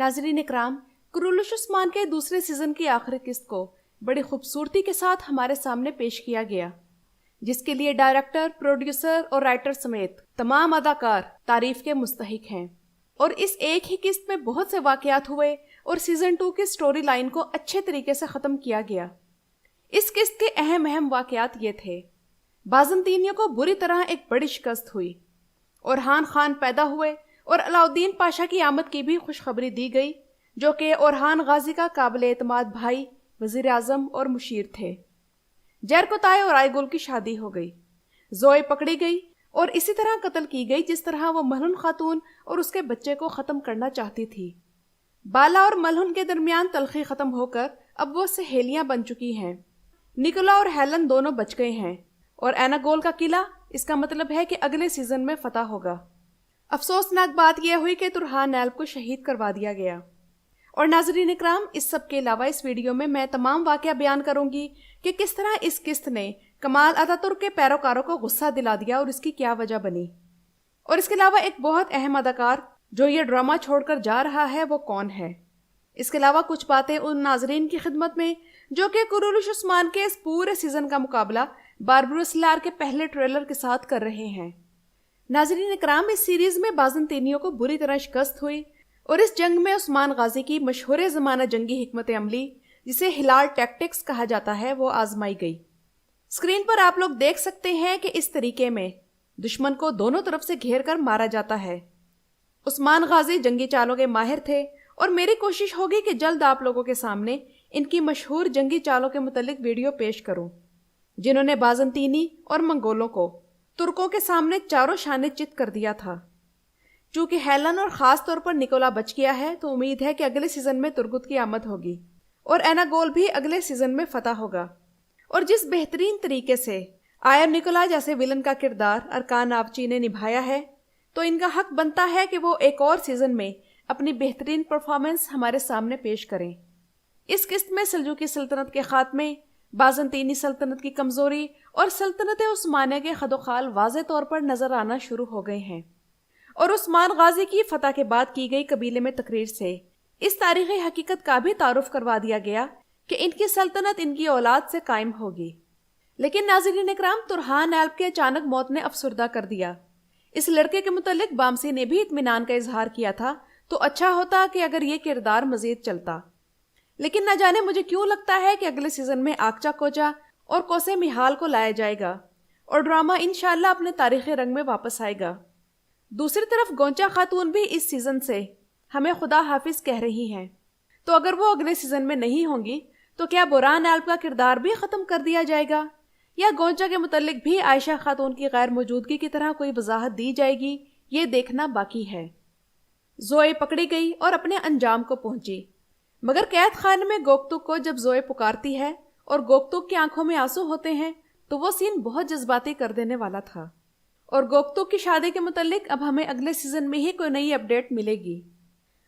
नाज़रीन इकराम, कुरुलुश उस्मान के दूसरे सीजन की आखिरी किस्त को बड़ी खूबसूरती के साथ हमारे सामने पेश किया गया, जिसके लिए डायरेक्टर, प्रोड्यूसर और राइटर समेत तमाम अदाकार तारीफ के मुस्तहिक हैं। और इस एक ही किस्त में बहुत से वाकयात हुए और सीजन 2 की स्टोरी लाइन को अच्छे तरीके से ख़त्म किया गया। इस किस्त के अहम वाकयात ये थे। बाज़ंतीनियों को बुरी तरह एक बड़ी शिकस्त हुई, ओरहान खान पैदा हुए और अलाउद्दीन पाशा की आमद की भी खुशखबरी दी गई, जो कि ओरहान गाजी का काबिल एतमाद भाई, वज़ीर आज़म और मुशीर थे। जरकोताय और आयगुल की शादी हो गई, जोए पकड़ी गई और इसी तरह कत्ल की गई जिस तरह वो मलहुन खातून और उसके बच्चे को ख़त्म करना चाहती थी। बाला और मलहुन के दरमियान तलखी ख़त्म होकर अब वो सहेलियां बन चुकी हैं। निकोला और हेलन दोनों बच गए हैं और एनागोल का किला, इसका मतलब है कि अगले सीजन में फतह होगा। अफसोसनाक बात यह हुई कि तुरहान नैल्ब को शहीद करवा दिया गया। और नाज़रीन इकराम, इस सब के अलावा इस वीडियो में मैं तमाम वाक़या बयान करूंगी कि किस तरह इस किस्त ने कमाल अतातुर्क के पैरोकारों को गुस्सा दिला दिया और इसकी क्या वजह बनी। और इसके अलावा एक बहुत अहम अदाकार जो ये ड्रामा छोड़कर जा रहा है वो कौन है। इसके अलावा कुछ बातें उन नाजरीन की खिदमत में जो कि कुरुलुश उस्मान के इस पूरे सीजन का मुकाबला बारबरस लार के पहले ट्रेलर के साथ कर रहे हैं। नाजरीन इकराम, इस सीरीज में बाज़ंतीनियों को बुरी तरह शिकस्त हुई और इस जंग में उस्मान गाजी की मशहूर ज़माना जंगी हिकमत अमली, जिसे हिलाल टैक्टिक्स कहा जाता है, वो आजमाई गई। स्क्रीन पर आप लोग देख सकते हैं कि इस तरीके में दुश्मन को दोनों तरफ से घेर कर मारा जाता है। उस्मान गाजी जंगी चालों के माहिर थे और मेरी कोशिश होगी कि जल्द आप लोगों के सामने इनकी मशहूर जंगी चालों के मुतल्लिक वीडियो पेश करूं, जिन्होंने बाज़ंतीनी और मंगोलों को तुर्कों के सामने चारों शाने चित कर दिया था। चूंकि हेलन और ख़ास तौर पर निकोला बच गया है, तो उम्मीद है कि अगले सीजन में तुर्गुत की आमद होगी और एनागोल भी अगले सीजन में फतह होगा। और जिस बेहतरीन तरीके से आयर निकोला जैसे विलन का किरदार अरकान आवची ने निभाया है, तो इनका हक बनता है कि वो एक और सीजन में अपनी बेहतरीन परफॉर्मेंस हमारे सामने पेश करें। इस किस्त में सल्जूकी सल्तनत के खात्मे, बाज़ंतीनी सल्तनत की कमजोरी और सल्तनत उस्मानिया के खदोखाल वाज़े तौर पर नजर आना शुरू हो गए हैं। और उस्मान गाजी की फतह के बाद की गई कबीले में तकरीर से इस तारीखी हकीकत का भी तारुफ करवा दिया गया कि इनकी सल्तनत इनकी औलाद से कायम होगी। लेकिन नाज़रीन इकराम, तुरहान नैल्ब की अचानक मौत ने अफसुर्दा कर दिया। इस लड़के के मुतल्लिक बामसी ने भी इत्मीनान का इजहार किया था, तो अच्छा होता कि अगर ये किरदार मजीद चलता। लेकिन न जाने मुझे क्यों लगता है कि अगले सीजन में आकचा कोचा और कोसे मिहाल को लाया जाएगा और ड्रामा इंशाअल्लाह अपने तारीखी रंग में वापस आएगा। दूसरी तरफ गोंचा खातून भी इस सीजन से हमें खुदा हाफिज कह रही हैं, तो अगर वो अगले सीजन में नहीं होंगी तो क्या बुरहान नैल्ब का किरदार भी ख़त्म कर दिया जाएगा, या गोंचा के मुतल्लिक भी आयशा खातून की गैर मौजूदगी की तरह कोई वजाहत दी जाएगी, ये देखना बाकी है। जोए पकड़ी गई और अपने अंजाम को पहुंची, मगर कैद खाने में गोकतुक को जब जोए पुकारती है और गोकतुक की आंखों में आंसू होते हैं, तो वो सीन बहुत जज्बाती कर देने वाला था। और गोकतुक की शादी के मुतल्लिक अब हमें अगले सीजन में ही कोई नई अपडेट मिलेगी।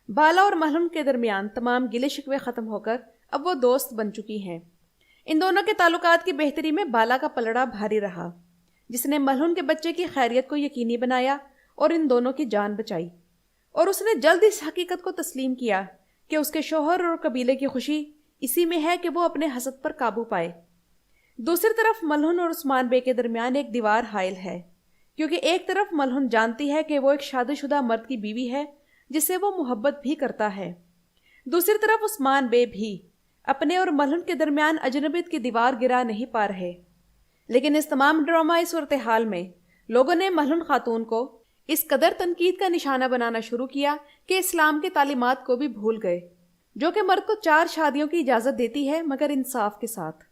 बाला और मलहुन के दरमियान तमाम गिले शिकवे ख़त्म होकर अब वो दोस्त बन चुकी हैं। इन दोनों के ताल्लुकात की बेहतरी में बाला का पलड़ा भारी रहा, जिसने मलहुन के बच्चे की खैरियत को यकीनी बनाया और इन दोनों की जान बचाई। और उसने जल्द इस हकीकत को तस्लीम किया कि उसके शोहर और कबीले की खुशी इसी में है कि वो अपने हसद पर काबू पाए। दूसरी तरफ मलहुन और उस्मान बे के दरमियान एक दीवार हाइल है, क्योंकि एक तरफ मलहुन जानती है कि वो एक शादीशुदा मर्द की बीवी है जिससे वो मोहब्बत भी करता है। दूसरी तरफ उस्मान बे भी अपने और मलहुन के दरमियान अजनबियत की दीवार गिरा नहीं पा रहे। लेकिन इस तमाम ड्रामाई सूरत हाल में लोगों ने मलहुन खातून को इस कदर तनकीद का निशाना बनाना शुरू किया कि इस्लाम के तालीमात को भी भूल गए, जो कि मर्द को 4 शादियों की इजाज़त देती है, मगर इंसाफ के साथ।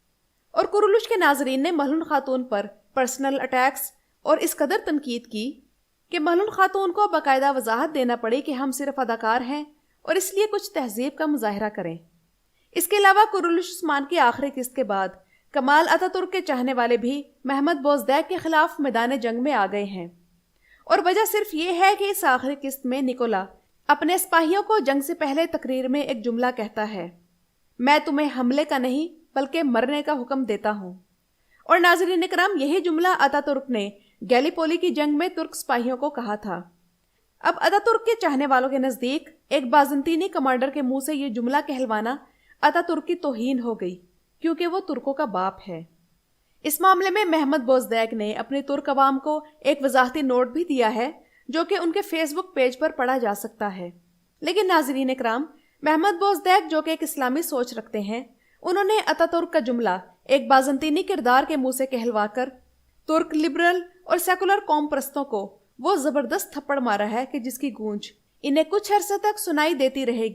और कुरुलुश के नाजरीन ने मलहुन खातून पर पर्सनल अटैक्स और इस कदर तनकीद की कि मलहुन खातून को बाकायदा वजाहत देना पड़े कि हम सिर्फ अदाकार हैं और इसलिए कुछ तहजीब का मुजाहरा करें। इसके अलावा कुरुलुश उस्मान की आखिरी किस्त के बाद कमाल अतातुर्क के चाहने वाले भी महमद बोजदैक के खिलाफ मैदान जंग में आ गए हैं। और वजह सिर्फ ये है कि इस आखिरी किस्त में निकोला अपने सिपाहियों को जंग से पहले तकरीर में एक जुमला कहता है, मैं तुम्हें हमले का नहीं बल्कि मरने का हुक्म देता हूँ। और नाज़रीन इकराम, यही जुमला अतातुर्क ने गैलीपोली की जंग में तुर्क सिपाहियों को कहा था। اب اتاتürk کے چاہنے والوں کے نزدیک ایک بازنطینی کمانڈر کے منہ سے یہ جملہ کہلوانا اتاتürk کی توہین ہو گئی، کیونکہ وہ ترکوں کا باپ ہے۔ اس معاملے میں محمد بوزدیگ نے اپنی ترک عوام کو ایک وضاحتی نوٹ بھی دیا ہے جو کہ ان کے فیس بک پیج پر پڑھا جا سکتا ہے۔ لیکن ناظرین اکرام، محمد بوزدیگ جو کہ ایک اسلامی سوچ رکھتے ہیں، انہوں نے اتاتürk کا جملہ ایک بازنطینی کردار کے منہ سے کہلوا کر ترک لبرل اور سیکولر قوم پرستوں کو وہ زبردست تھپڑ مارا ہے کہ جس کی گونج انہیں کچھ عرصے تک سنائی دیتی رہے گی۔